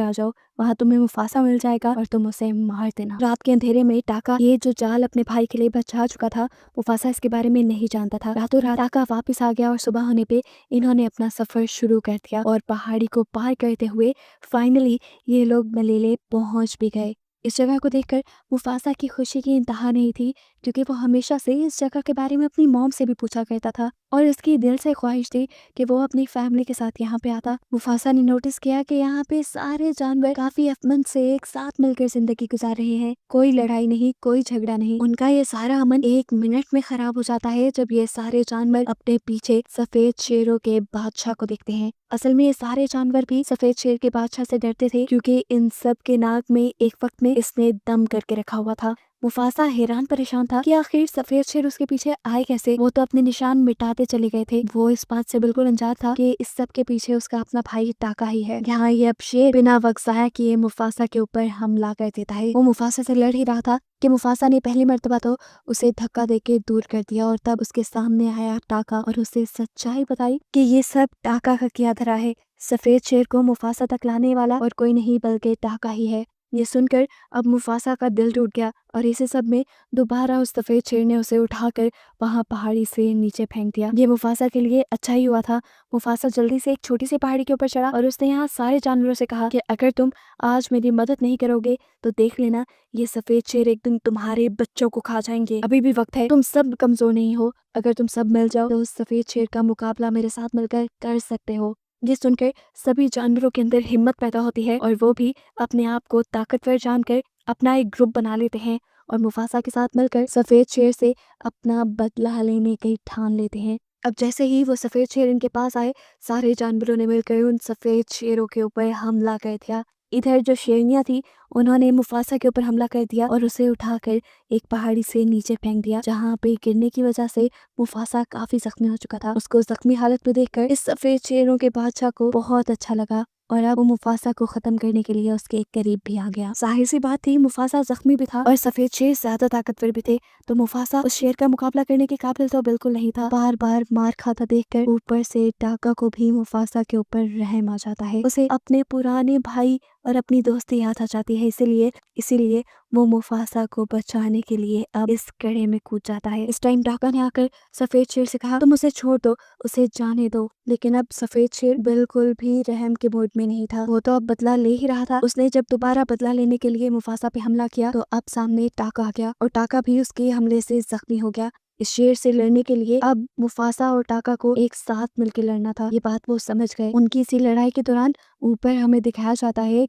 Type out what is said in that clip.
आ जाओ, वहाँ तुम्हें मुफासा मिल जाएगा और तुम उसे मार देना। रात के अंधेरे में टाका ये जो जाल अपने भाई के लिए बचा चुका था, मुफासा इसके बारे में नहीं जानता था। रातों रात टाका वापस आ गया और सुबह होने पे इन्होंने अपना सफर शुरू कर दिया और पहाड़ी को पार करते हुए फाइनली ये लोग मलेले पहुंच भी गए। इस जगह को देखकर मुफासा की खुशी की इंतहा नहीं थी, क्योंकि वो हमेशा से इस जगह के बारे में अपनी मॉम से भी पूछा करता था और इसकी दिल से ख्वाहिश थी कि वो अपनी फैमिली के साथ यहाँ पे आता। मुफासा ने नोटिस किया कि यहाँ पे सारे जानवर काफी अमन से एक साथ मिलकर जिंदगी गुजार रहे हैं। कोई लड़ाई नहीं, कोई झगड़ा नहीं। उनका ये सारा अमन 1 मिनट में खराब हो जाता है जब ये सारे जानवर अपने पीछे सफेद शेरों के बादशाह को देखते हैं। असल में ये सारे जानवर भी सफेद शेर के बादशाह से डरते थे, क्योंकि इन सब के नाक में एक वक्त में इसने दम करके रखा हुआ था। मुफासा हैरान परेशान था कि आखिर सफेद शेर उसके पीछे आए कैसे। वो तो अपने निशान मिटाते चले गए थे। वो इस बात से बिल्कुल अनजान था कि इस सब के पीछे उसका अपना भाई टाका ही है। यहाँ ये अब शेर बिना वक्त ज़ाया किए मुफासा के ऊपर हमला कर देता है। वो मुफासा से लड़ ही रहा था कि मुफासा ने पहली मर्तबा तो उसे धक्का देके दूर कर दिया और तब उसके सामने आया टाका और उसे सच्चाई बताई कि ये सब टाका का किया धरा है। सफेद शेर को मुफासा तक लाने वाला और कोई नहीं बल्कि टाका ही है। ये सुनकर अब मुफासा का दिल टूट गया और इसी सब में दोबारा उस सफेद शेर ने उसे उठाकर वहां पहाड़ी से नीचे फेंक दिया। ये मुफासा के लिए अच्छा ही हुआ था। मुफासा जल्दी से एक छोटी सी पहाड़ी के ऊपर चढ़ा और उसने यहाँ सारे जानवरों से कहा कि अगर तुम आज मेरी मदद नहीं करोगे तो देख लेना ये सफेद शेर एक दिन तुम्हारे बच्चों को खा जाएंगे। अभी भी वक्त है, तुम सब कमजोर नहीं हो। अगर तुम सब मिल जाओ तो उस सफेद शेर का मुकाबला मेरे साथ मिलकर कर सकते हो। ये सुनकर सभी जानवरों के अंदर हिम्मत पैदा होती है और वो भी अपने आप को ताकतवर जानकर अपना एक ग्रुप बना लेते हैं और मुफासा के साथ मिलकर सफेद शेर से अपना बदला लेने की ठान लेते हैं। अब जैसे ही वो सफेद शेर इनके पास आए, सारे जानवरों ने मिलकर उन सफेद शेरों के ऊपर हमला कर दिया। इधर जो शेरनियां थी उन्होंने मुफासा के ऊपर हमला कर दिया और उसे उठाकर एक पहाड़ी से नीचे फेंक दिया, जहाँ पे गिरने की वजह से मुफासा काफी जख्मी हो चुका था। उसको जख्मी हालत में देखकर इस सफेद शेरों के बादशाह को बहुत अच्छा लगा और अब वो मुफासा को खत्म करने के लिए उसके करीब भी आ गया। जाहिर सी बात थी, मुफासा जख्मी भी था और सफेद शेर ज्यादा ताकतवर भी थे, तो मुफासा उस शेर का मुकाबला करने के काबिल तो बिल्कुल नहीं था। बार बार मार खाता देखकर ऊपर से टाका को भी मुफासा के ऊपर रहम आ जाता है। उसे अपने पुराने भाई और अपनी दोस्ती याद आ जाती है, इसीलिए वो मुफासा को बचाने के लिए अब इस कड़े में कूद जाता है। इस टाइम टाका ने आकर सफेद शेर से कहा, तुम उसे छोड़ दो, उसे जाने दो। लेकिन अब सफेद शेर बिल्कुल भी रहम के मूड में नहीं था। वो तो अब बदला ले ही रहा था। उसने जब दोबारा बदला लेने के लिए मुफासा पे हमला किया तो अब सामने टाका आ गया और टाका भी उसके हमले से जख्मी हो गया। इस शेर से लड़ने के लिए अब मुफासा और टाका को एक साथ मिलकर लड़ना था। ये बात वो समझ गए। उनकी इसी लड़ाई के दौरान ऊपर हमें दिखाया जाता है